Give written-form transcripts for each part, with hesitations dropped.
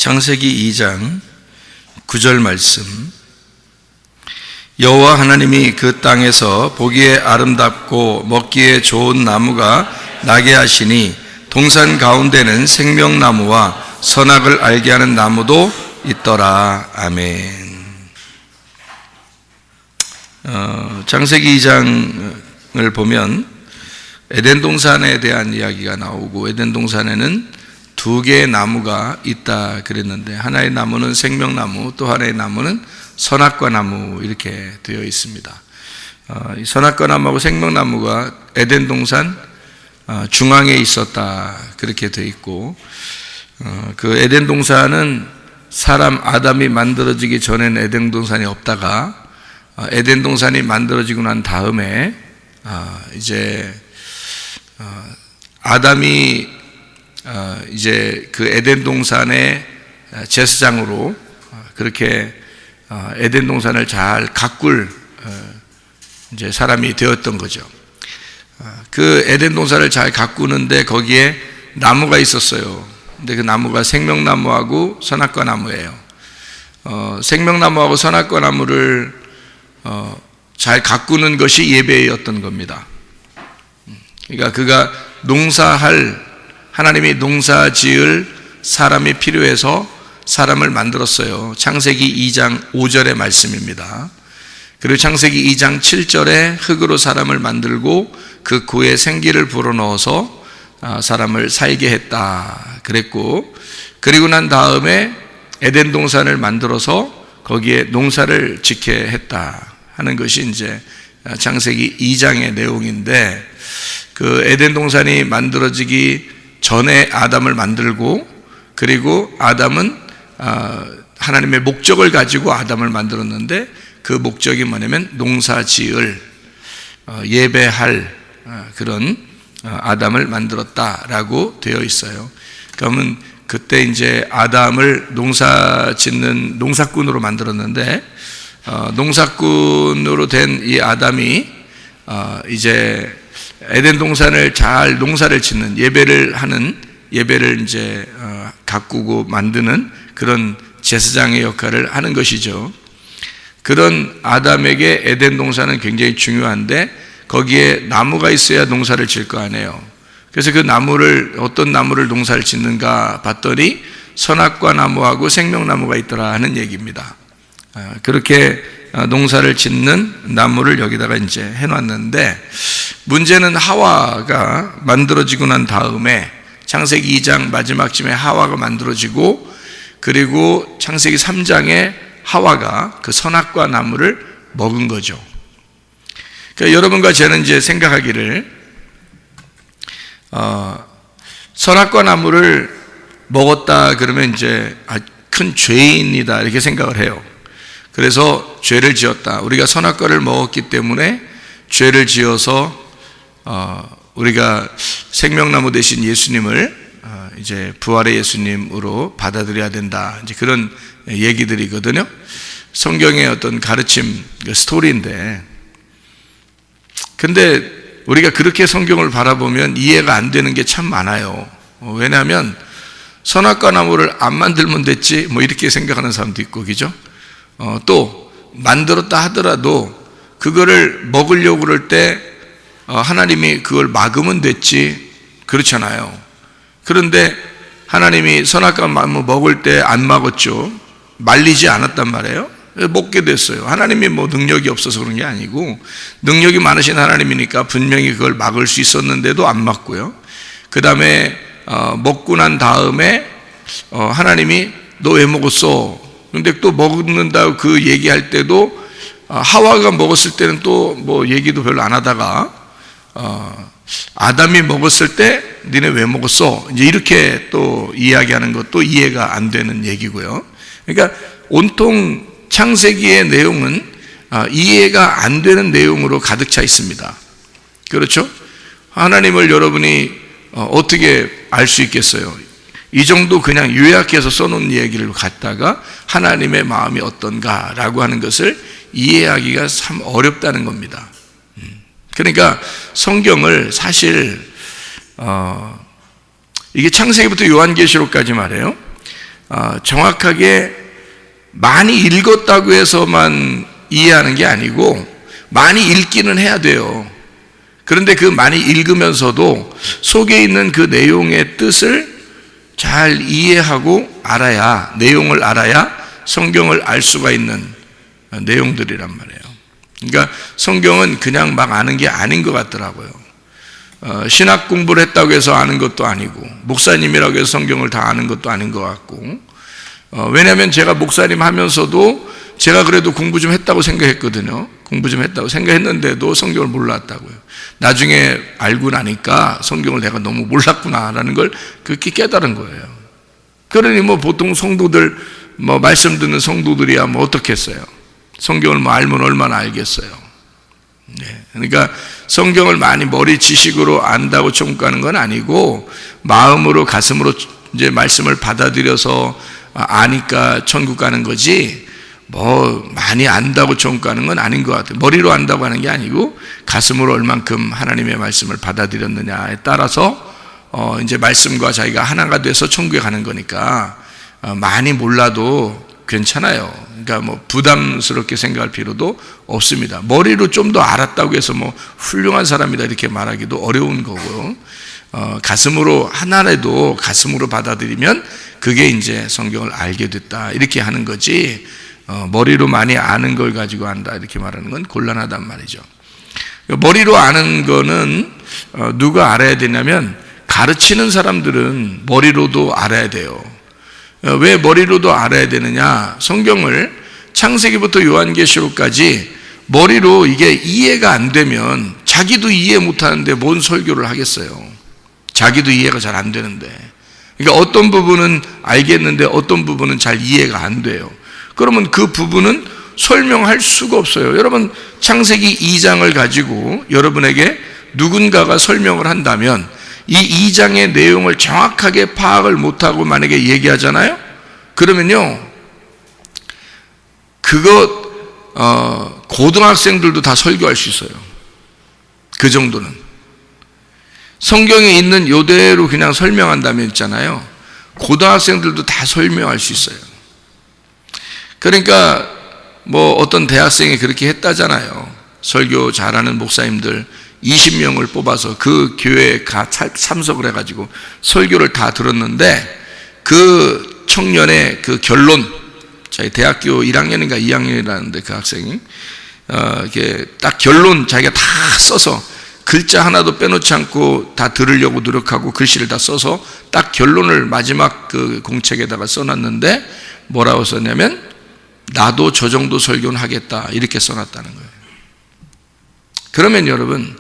창세기 2장 9절 말씀. 여호와 하나님이 그 땅에서 보기에 아름답고 먹기에 좋은 나무가 나게 하시니 동산 가운데는 생명나무와 선악을 알게 하는 나무도 있더라. 아멘. 창세기 2장을 보면 에덴 동산에 대한 이야기가 나오고, 에덴 동산에는 두 개의 나무가 있다 그랬는데, 하나의 나무는 생명나무, 또 하나의 나무는 선악과 나무, 이렇게 되어 있습니다. 이 선악과 나무하고 생명나무가 에덴 동산 중앙에 있었다, 그렇게 되어 있고, 그 에덴 동산은 사람 아담이 만들어지기 전에는 에덴 동산이 없다가 에덴 동산이 만들어지고 난 다음에 이제 아담이 이제 그 에덴 동산의 제사장으로 그렇게 에덴 동산을 잘 가꿀 이제 사람이 되었던 거죠. 그 에덴 동산을 잘 가꾸는데 거기에 나무가 있었어요. 근데 그 나무가 생명나무하고 선악과 나무예요. 생명나무하고 선악과 나무를 잘 가꾸는 것이 예배였던 겁니다. 그러니까 그가 하나님이 농사 지을 사람이 필요해서 사람을 만들었어요. 창세기 2장 5절의 말씀입니다. 그리고 창세기 2장 7절에 흙으로 사람을 만들고 그 코에 생기를 불어넣어서 사람을 살게 했다 그랬고, 그리고 난 다음에 에덴 동산을 만들어서 거기에 농사를 짓게 했다 하는 것이 이제 창세기 2장의 내용인데, 그 에덴 동산이 만들어지기 전에 아담을 만들고, 그리고 아담은 하나님의 목적을 가지고 아담을 만들었는데, 그 목적이 뭐냐면 농사 지을, 예배할 그런 아담을 만들었다라고 되어 있어요. 그러면 그때 이제 아담을 농사 짓는 농사꾼으로 만들었는데, 농사꾼으로 된 이 아담이 이제 에덴 동산을 잘 농사를 짓는, 예배를 이제 가꾸고 만드는 그런 제사장의 역할을 하는 것이죠. 그런 아담에게 에덴 동산은 굉장히 중요한데, 거기에 나무가 있어야 농사를 질 거 아니에요. 그래서 그 어떤 나무를 농사를 짓는가 봤더니 선악과 나무하고 생명나무가 있더라 하는 얘기입니다. 그렇게 농사를 짓는 나무를 여기다가 이제 해놨는데, 문제는 하와가 만들어지고 난 다음에 창세기 2장 마지막쯤에 하와가 만들어지고, 그리고 창세기 3장에 하와가 그 선악과 나무를 먹은 거죠. 그러니까 여러분과 저는 이제 생각하기를, 선악과 나무를 먹었다 그러면 이제 큰 죄인이다 이렇게 생각을 해요. 그래서 죄를 지었다. 우리가 선악과를 먹었기 때문에 죄를 지어서 우리가 생명나무 대신 예수님을 이제 부활의 예수님으로 받아들여야 된다, 이제 그런 얘기들이거든요. 성경의 어떤 가르침 스토리인데, 근데 우리가 그렇게 성경을 바라보면 이해가 안 되는 게 참 많아요. 왜냐하면 선악과 나무를 안 만들면 됐지 뭐 이렇게 생각하는 사람도 있고, 그죠? 또 만들었다 하더라도 그거를 먹으려고 그럴 때 하나님이 그걸 막으면 됐지, 그렇잖아요. 그런데 하나님이 선악과 나무 먹을 때 안 막았죠. 말리지 않았단 말이에요. 먹게 됐어요. 하나님이 뭐 능력이 없어서 그런 게 아니고, 능력이 많으신 하나님이니까 분명히 그걸 막을 수 있었는데도 안 막고요. 그 다음에 먹고 난 다음에 하나님이 너 왜 먹었어? 근데 또 먹는다고 그 얘기할 때도 하와가 먹었을 때는 또 뭐 얘기도 별로 안 하다가 아담이 먹었을 때 니네 왜 먹었어? 이제 이렇게 또 이야기하는 것도 이해가 안 되는 얘기고요. 그러니까 온통 창세기의 내용은 이해가 안 되는 내용으로 가득 차 있습니다. 그렇죠? 하나님을 여러분이 어떻게 알 수 있겠어요? 이 정도 그냥 요약해서 써놓은 얘기를 갖다가 하나님의 마음이 어떤가라고 하는 것을 이해하기가 참 어렵다는 겁니다. 그러니까 성경을 사실 이게 창세기부터 요한계시록까지 말이에요. 정확하게 많이 읽었다고 해서만 이해하는 게 아니고 많이 읽기는 해야 돼요. 그런데 그 많이 읽으면서도 속에 있는 그 내용의 뜻을 잘 이해하고 알아야, 내용을 알아야 성경을 알 수가 있는 내용들이란 말이에요. 그러니까 성경은 그냥 막 아는 게 아닌 것 같더라고요. 신학 공부를 했다고 해서 아는 것도 아니고, 목사님이라고 해서 성경을 다 아는 것도 아닌 것 같고, 왜냐하면 제가 목사님 하면서도 제가 그래도 공부 좀 했다고 생각했거든요. 공부 좀 했다고 생각했는데도 성경을 몰랐다고요. 나중에 알고 나니까 성경을 내가 너무 몰랐구나라는 걸 그렇게 깨달은 거예요. 그러니 뭐 보통 성도들, 말씀 듣는 성도들이야 어떻겠어요? 성경을 알면 얼마나 알겠어요. 네. 그러니까 성경을 많이 머리 지식으로 안다고 천국 가는 건 아니고, 마음으로, 가슴으로 이제 말씀을 받아들여서 아니까 천국 가는 거지, 많이 안다고 천국 가는 건 아닌 것 같아요. 머리로 안다고 하는 게 아니고 가슴으로 얼만큼 하나님의 말씀을 받아들였느냐에 따라서 이제 말씀과 자기가 하나가 돼서 천국에 가는 거니까 많이 몰라도 괜찮아요. 그러니까 부담스럽게 생각할 필요도 없습니다. 머리로 좀 더 알았다고 해서 훌륭한 사람이다 이렇게 말하기도 어려운 거고요. 가슴으로, 하나라도 가슴으로 받아들이면 그게 이제 성경을 알게 됐다 이렇게 하는 거지, 머리로 많이 아는 걸 가지고 안다 이렇게 말하는 건 곤란하단 말이죠. 머리로 아는 거는 누가 알아야 되냐면, 가르치는 사람들은 머리로도 알아야 돼요. 왜 머리로도 알아야 되느냐? 성경을 창세기부터 요한계시록까지 머리로 이게 이해가 안 되면 자기도 이해 못하는데 뭔 설교를 하겠어요. 자기도 이해가 잘 안 되는데. 그러니까 어떤 부분은 알겠는데 어떤 부분은 잘 이해가 안 돼요. 그러면 그 부분은 설명할 수가 없어요. 여러분, 창세기 2장을 가지고 여러분에게 누군가가 설명을 한다면 이 2장의 내용을 정확하게 파악을 못하고 만약에 얘기하잖아요? 그러면요, 그거 고등학생들도 다 설교할 수 있어요. 그 정도는. 성경에 있는 요대로 그냥 설명한다면 있잖아요, 고등학생들도 다 설명할 수 있어요. 그러니까 어떤 대학생이 그렇게 했다잖아요. 설교 잘하는 목사님들 20명을 뽑아서 그 교회에 참석을 해가지고 설교를 다 들었는데, 그 청년의 그 결론, 자기 대학교 1학년인가 2학년이라는데 그 학생이 이렇게 딱 결론 자기가 다 써서, 글자 하나도 빼놓지 않고 다 들으려고 노력하고 글씨를 다 써서 딱 결론을 마지막 그 공책에다가 써놨는데, 뭐라고 썼냐면 나도 저 정도 설교는 하겠다 이렇게 써놨다는 거예요. 그러면 여러분,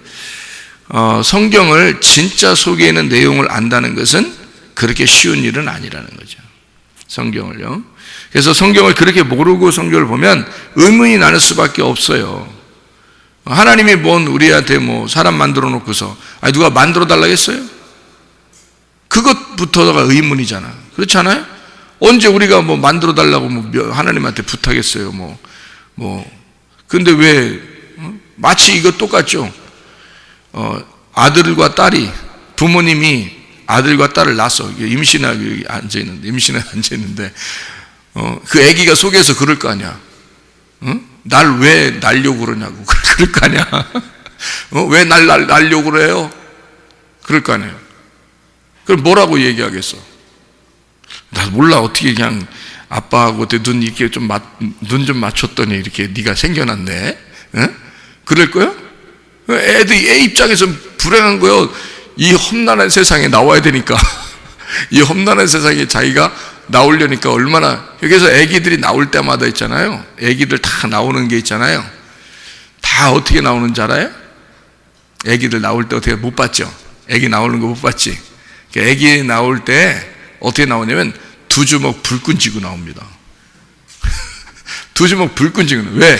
성경을 진짜 속에 있는 내용을 안다는 것은 그렇게 쉬운 일은 아니라는 거죠. 성경을요. 그래서 성경을 그렇게 모르고 성경을 보면 의문이 나는 수밖에 없어요. 하나님이 우리한테 사람 만들어 놓고서 누가 만들어 달라고 했어요? 그것부터가 의문이잖아. 그렇지 않아요? 언제 우리가 만들어 달라고 하나님한테 부탁했어요? 근데 왜 마치 이거 똑같죠? 아들과 딸이, 부모님이 아들과 딸을 낳았어. 임신하게 앉아있는데, 그 아기가 속에서 그럴 거 아니야. 날 왜 낳으려고 그러냐고. 그럴 거 아니야. 왜 날 낳으려고 그래요? 그럴 거 아니에요. 그럼 뭐라고 얘기하겠어? 나 몰라. 어떻게 그냥 아빠하고 눈 이렇게 눈 좀 맞췄더니 이렇게 네가 생겨났네. 그럴 거야? 애 입장에서 불행한 거예요. 이 험난한 세상에 나와야 되니까. 이 험난한 세상에 자기가 나오려니까 얼마나. 그래서 애기들이 나올 때마다 있잖아요, 애기들 다 나오는 게 있잖아요. 다 어떻게 나오는지 알아요? 애기들 나올 때 어떻게 못 봤죠? 애기 나오는 거 못 봤지? 애기 나올 때 어떻게 나오냐면 두 주먹 불끈 쥐고 나옵니다. 두 주먹 불끈 쥐고. 왜?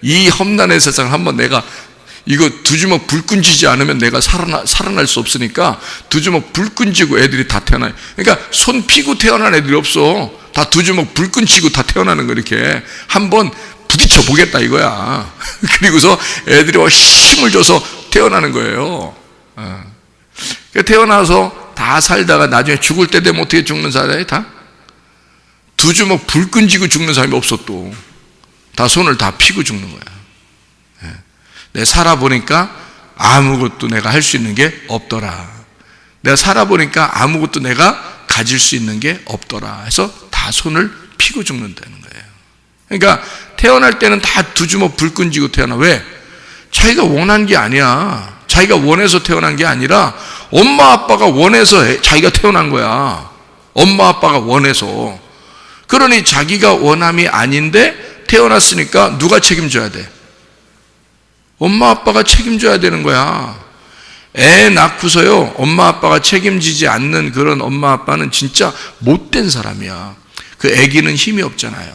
이 험난한 세상 한번 내가 이거 두 주먹 불끈 쥐지 않으면 내가 살아날 수 없으니까 두 주먹 불끈 쥐고 애들이 다 태어나요. 그러니까 손 피고 태어난 애들이 없어. 다 두 주먹 불끈 쥐고 다 태어나는 거. 이렇게 한번 부딪혀 보겠다 이거야. 그리고서 애들이 힘을 줘서 태어나는 거예요. 태어나서 다 살다가 나중에 죽을 때 되면 어떻게 죽는 사람이 다? 두 주먹 불 끈지고 죽는 사람이 없어. 또 다 손을 다 피고 죽는 거야. 내가 살아보니까 아무것도 내가 할 수 있는 게 없더라. 내가 살아보니까 아무것도 내가 가질 수 있는 게 없더라 해서 다 손을 피고 죽는다는 거예요. 그러니까 태어날 때는 다 두 주먹 불 끈지고 태어나. 왜? 자기가 원한 게 아니야. 자기가 원해서 태어난 게 아니라 엄마 아빠가 원해서 자기가 태어난 거야. 엄마 아빠가 원해서. 그러니 자기가 원함이 아닌데 태어났으니까 누가 책임져야 돼? 엄마 아빠가 책임져야 되는 거야. 애 낳고서요 엄마 아빠가 책임지지 않는 그런 엄마 아빠는 진짜 못된 사람이야. 그 애기는 힘이 없잖아요.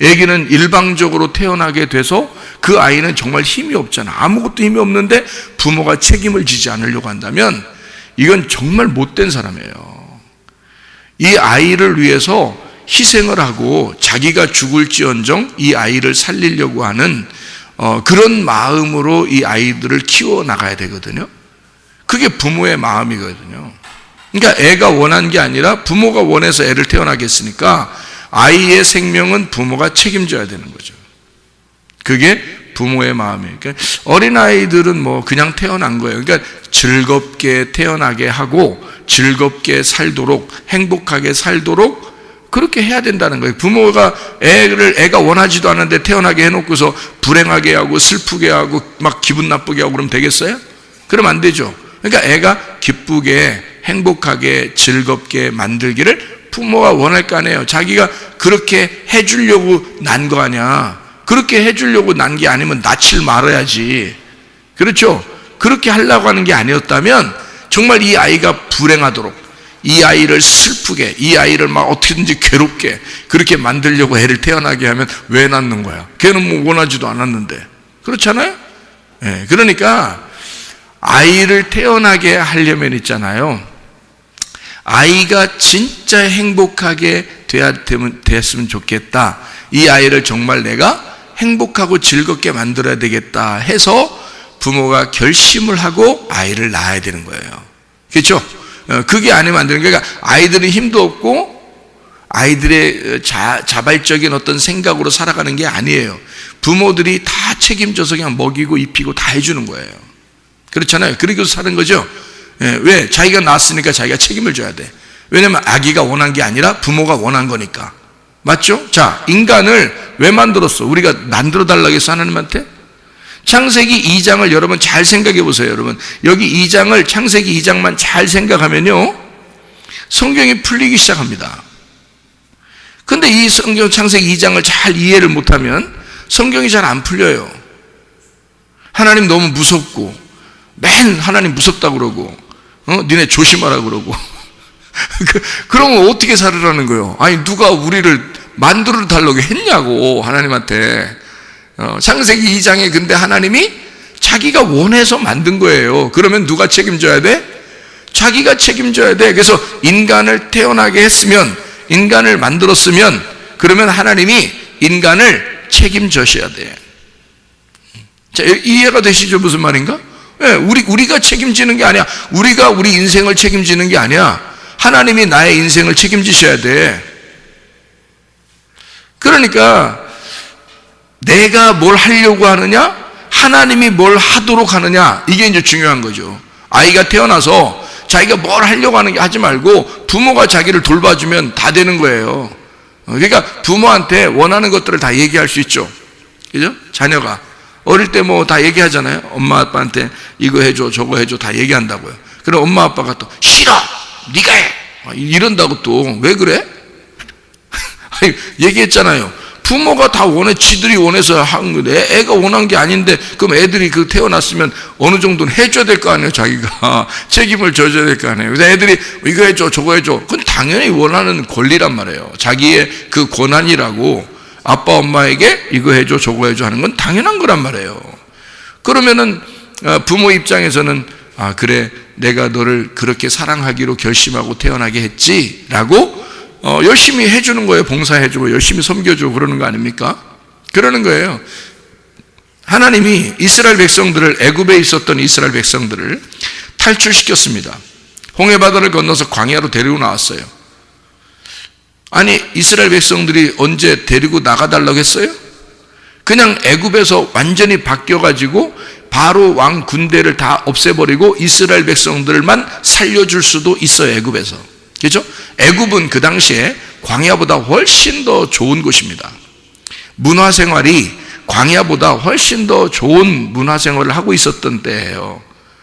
애기는 일방적으로 태어나게 돼서 그 아이는 정말 힘이 없잖아. 아무것도 힘이 없는데 부모가 책임을 지지 않으려고 한다면 이건 정말 못된 사람이에요. 이 아이를 위해서 희생을 하고 자기가 죽을지언정 이 아이를 살리려고 하는 그런 마음으로 이 아이들을 키워나가야 되거든요. 그게 부모의 마음이거든요. 그러니까 애가 원한 게 아니라 부모가 원해서 애를 태어나게 했으니까 아이의 생명은 부모가 책임져야 되는 거죠. 그게 부모의 마음이에요. 그러니까 어린아이들은 뭐 그냥 태어난 거예요. 그러니까 즐겁게 태어나게 하고 즐겁게 살도록, 행복하게 살도록 그렇게 해야 된다는 거예요. 부모가 애가 원하지도 않은데 태어나게 해놓고서 불행하게 하고 슬프게 하고 막 기분 나쁘게 하고 그러면 되겠어요? 그러면 안 되죠. 그러니까 애가 기쁘게 행복하게 즐겁게 만들기를 부모가 원할 거 아니에요. 자기가 그렇게 해주려고 난 거 아니야. 그렇게 해주려고 난 게 아니면 낳질 말아야지. 그렇죠? 그렇게 하려고 하는 게 아니었다면 정말 이 아이가 불행하도록, 이 아이를 슬프게, 이 아이를 막 어떻게든지 괴롭게 그렇게 만들려고 애를 태어나게 하면 왜 낳는 거야? 걔는 뭐 원하지도 않았는데. 그렇잖아요? 네, 그러니까 아이를 태어나게 하려면 있잖아요. 아이가 진짜 행복하게 됐으면 좋겠다. 이 아이를 정말 내가 행복하고 즐겁게 만들어야 되겠다 해서 부모가 결심을 하고 아이를 낳아야 되는 거예요. 그렇죠? 그게 아니면 안 되는 거예요. 그러니까 아이들은 힘도 없고 아이들의 자발적인 어떤 생각으로 살아가는 게 아니에요. 부모들이 다 책임져서 그냥 먹이고 입히고 다 해주는 거예요. 그렇잖아요. 그리고 사는 거죠. 왜? 자기가 낳았으니까 자기가 책임을 져야 돼. 왜냐면 아기가 원한 게 아니라 부모가 원한 거니까. 맞죠? 자, 인간을 왜 만들었어? 우리가 만들어 달라고 했어, 하나님한테? 창세기 2장을 여러분 잘 생각해 보세요. 여러분 여기 2장을 창세기 2장만 잘 생각하면요 성경이 풀리기 시작합니다. 근데 이 성경 창세기 2장을 잘 이해를 못하면 성경이 잘 안 풀려요. 하나님 너무 무섭고 맨 하나님 무섭다고 그러고 니네 조심하라 그러고 그러면 어떻게 살으라는 거예요? 아니 누가 우리를 만들어 달라고 했냐고 하나님한테. 창세기 2장에 근데 하나님이 자기가 원해서 만든 거예요. 그러면 누가 책임져야 돼? 자기가 책임져야 돼. 그래서 인간을 태어나게 했으면, 인간을 만들었으면 그러면 하나님이 인간을 책임져셔야 돼. 자, 이해가 되시죠? 무슨 말인가? 네, 우리가 책임지는 게 아니야. 우리가 우리 인생을 책임지는 게 아니야. 하나님이 나의 인생을 책임지셔야 돼. 그러니까 내가 뭘 하려고 하느냐, 하나님이 뭘 하도록 하느냐, 이게 이제 중요한 거죠. 아이가 태어나서 자기가 뭘 하려고 하는 게 하지 말고 부모가 자기를 돌봐주면 다 되는 거예요. 그러니까 부모한테 원하는 것들을 다 얘기할 수 있죠. 그죠? 자녀가 어릴 때 뭐 다 얘기하잖아요. 엄마 아빠한테 이거 해줘 저거 해줘 다 얘기한다고요. 그럼 엄마 아빠가 또 싫어 네가 해 이런다고 또 왜 그래? 얘기했잖아요. 부모가 다 원해, 지들이 원해서 한 건데, 애가 원한 게 아닌데, 그럼 애들이 그 태어났으면 어느 정도는 해줘야 될 거 아니에요, 자기가. 책임을 져줘야 될 거 아니에요. 그래서 애들이 이거 해줘, 저거 해줘. 그건 당연히 원하는 권리란 말이에요. 자기의 그 권한이라고 아빠, 엄마에게 이거 해줘, 저거 해줘 하는 건 당연한 거란 말이에요. 그러면은 부모 입장에서는, 아, 그래, 내가 너를 그렇게 사랑하기로 결심하고 태어나게 했지? 라고 열심히 해주는 거예요. 봉사해주고 열심히 섬겨주고 그러는 거 아닙니까? 그러는 거예요. 하나님이 이스라엘 백성들을, 애굽에 있었던 이스라엘 백성들을 탈출시켰습니다. 홍해바다를 건너서 광야로 데리고 나왔어요. 아니 이스라엘 백성들이 언제 데리고 나가달라고 했어요? 그냥 애굽에서 완전히 바뀌어가지고 바로 왕 군대를 다 없애버리고 이스라엘 백성들만 살려줄 수도 있어요. 애굽에서. 그렇죠? 애굽은 그 당시에 광야보다 훨씬 더 좋은 곳입니다. 문화생활이 광야보다 훨씬 더 좋은 문화생활을 하고 있었던 때예요.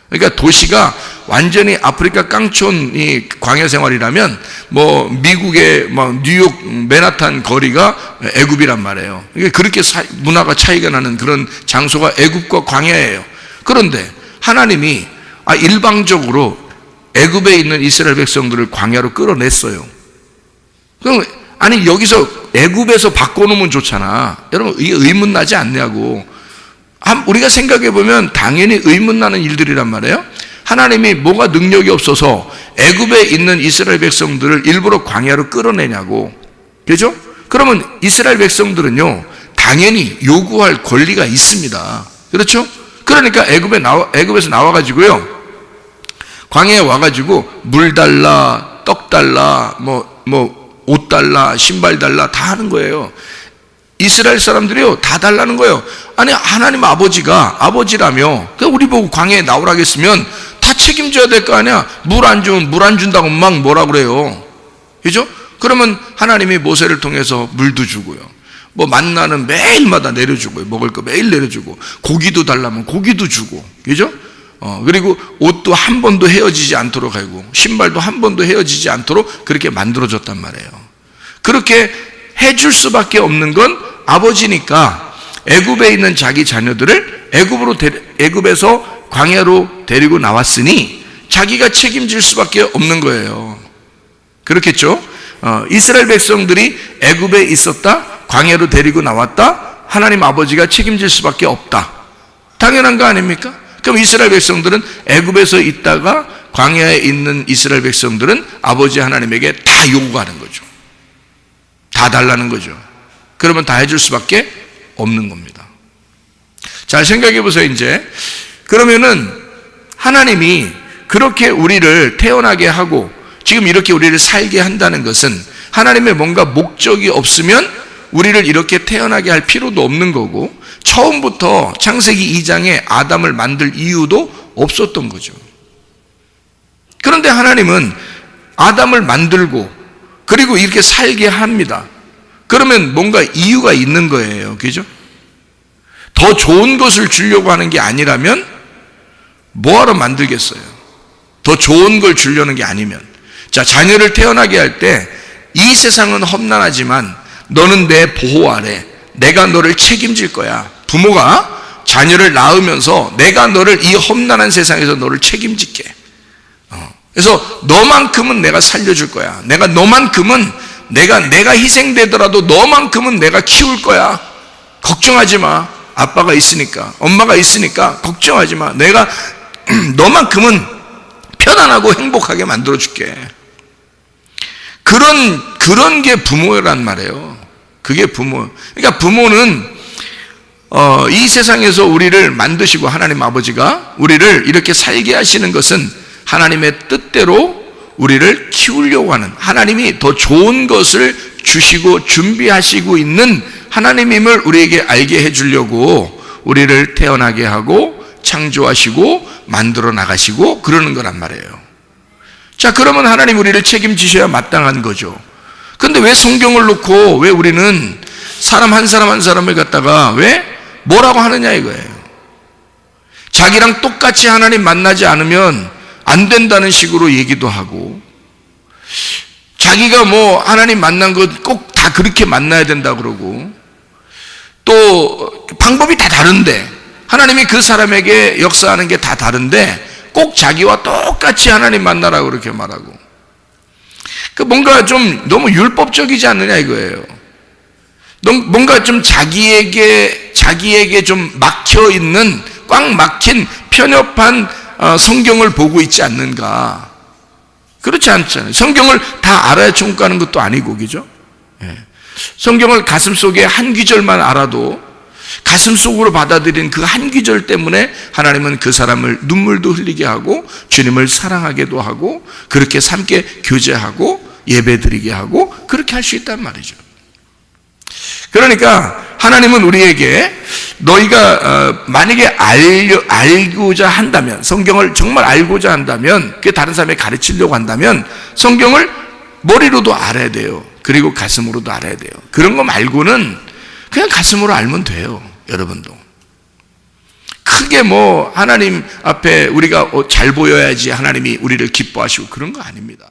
그러니까 도시가 완전히 아프리카 깡촌이 광야 생활이라면 뭐 미국의 뭐 뉴욕 맨하탄 거리가 애굽이란 말이에요. 그렇게 문화가 차이가 나는 그런 장소가 애굽과 광야예요. 그런데 하나님이 일방적으로 애굽에 있는 이스라엘 백성들을 광야로 끌어냈어요. 그럼 아니 여기서 애굽에서 바꿔놓으면 좋잖아. 여러분 이게 의문나지 않냐고. 우리가 생각해 보면 당연히 의문나는 일들이란 말이에요. 하나님이 뭐가 능력이 없어서 애굽에 있는 이스라엘 백성들을 일부러 광야로 끌어내냐고. 그죠? 그러면 이스라엘 백성들은요 당연히 요구할 권리가 있습니다. 그렇죠? 그러니까 애굽에서 나와가지고요 광야에 와가지고 물 달라, 떡 달라, 옷 달라, 신발 달라 다 하는 거예요. 이스라엘 사람들이요 다 달라는 거예요. 아니 하나님 아버지라며 우리 보고 광야에 나오라 했으면 다 책임져야 될 거 아니야. 물 안 준다고 막 뭐라 그래요. 그죠? 그러면 하나님이 모세를 통해서 물도 주고요. 뭐 만나는 매일마다 내려주고요. 먹을 거 매일 내려주고 고기도 달라면 고기도 주고. 그죠? 그리고 옷도 한 번도 헤어지지 않도록 하고 신발도 한 번도 헤어지지 않도록 그렇게 만들어줬단 말이에요. 그렇게 해줄 수밖에 없는 건 아버지니까 애굽에 있는 자기 자녀들을 애굽에서 광야로 데리고 나왔으니 자기가 책임질 수밖에 없는 거예요. 그렇겠죠? 이스라엘 백성들이 애굽에 있었다, 광야로 데리고 나왔다, 하나님 아버지가 책임질 수밖에 없다. 당연한 거 아닙니까? 그럼 이스라엘 백성들은 애굽에서 있다가 광야에 있는 이스라엘 백성들은 아버지 하나님에게 다 요구하는 거죠. 다 달라는 거죠. 그러면 다 해줄 수밖에 없는 겁니다. 잘 생각해 보세요. 이제 그러면은 하나님이 그렇게 우리를 태어나게 하고 지금 이렇게 우리를 살게 한다는 것은 하나님의 뭔가 목적이 없으면 우리를 이렇게 태어나게 할 필요도 없는 거고 처음부터 창세기 2장에 아담을 만들 이유도 없었던 거죠. 그런데 하나님은 아담을 만들고 그리고 이렇게 살게 합니다. 그러면 뭔가 이유가 있는 거예요. 그죠? 더 좋은 것을 주려고 하는 게 아니라면 뭐하러 만들겠어요? 더 좋은 걸 주려는 게 아니면. 자, 자녀를 태어나게 할 때 이 세상은 험난하지만 너는 내 보호 아래 내가 너를 책임질 거야. 부모가 자녀를 낳으면서 내가 너를 이 험난한 세상에서 너를 책임질게. 그래서 너만큼은 내가 살려줄 거야. 내가 너만큼은 내가 희생되더라도 너만큼은 내가 키울 거야. 걱정하지 마. 아빠가 있으니까, 엄마가 있으니까 걱정하지 마. 내가 너만큼은 편안하고 행복하게 만들어 줄게. 그런 게 부모란 말이에요. 그게 부모. 그러니까 부모는 이 세상에서 우리를 만드시고 하나님 아버지가 우리를 이렇게 살게 하시는 것은 하나님의 뜻대로 우리를 키우려고 하는, 하나님이 더 좋은 것을 주시고 준비하시고 있는 하나님임을 우리에게 알게 해주려고 우리를 태어나게 하고 창조하시고 만들어 나가시고 그러는 거란 말이에요. 자, 그러면 하나님 우리를 책임지셔야 마땅한 거죠. 근데 왜 성경을 놓고 왜 우리는 사람 한 사람을 갖다가 왜 뭐라고 하느냐 이거예요. 자기랑 똑같이 하나님 만나지 않으면 안 된다는 식으로 얘기도 하고, 자기가 뭐 하나님 만난 것 꼭 다 그렇게 만나야 된다 그러고, 또 방법이 다 다른데 하나님이 그 사람에게 역사하는 게 다 다른데 꼭 자기와 똑같이 하나님 만나라고 그렇게 말하고, 그 뭔가 좀 너무 율법적이지 않느냐 이거예요. 뭔가 좀 자기에게 좀 막혀 있는 꽉 막힌 편협한 성경을 보고 있지 않는가. 그렇지 않잖아요. 성경을 다 알아야 천국 가는 것도 아니고, 그죠? 성경을 가슴속에 한 귀절만 알아도 가슴속으로 받아들인 그 한 귀절 때문에 하나님은 그 사람을 눈물도 흘리게 하고 주님을 사랑하게도 하고 그렇게 삶게 교제하고 예배드리게 하고 그렇게 할 수 있단 말이죠. 그러니까 하나님은 우리에게 너희가 만약에 알고자 한다면, 성경을 정말 알고자 한다면, 그게 다른 사람에게 가르치려고 한다면 성경을 머리로도 알아야 돼요. 그리고 가슴으로도 알아야 돼요. 그런 거 말고는 그냥 가슴으로 알면 돼요. 여러분도 크게 뭐 하나님 앞에 우리가 잘 보여야지 하나님이 우리를 기뻐하시고 그런 거 아닙니다.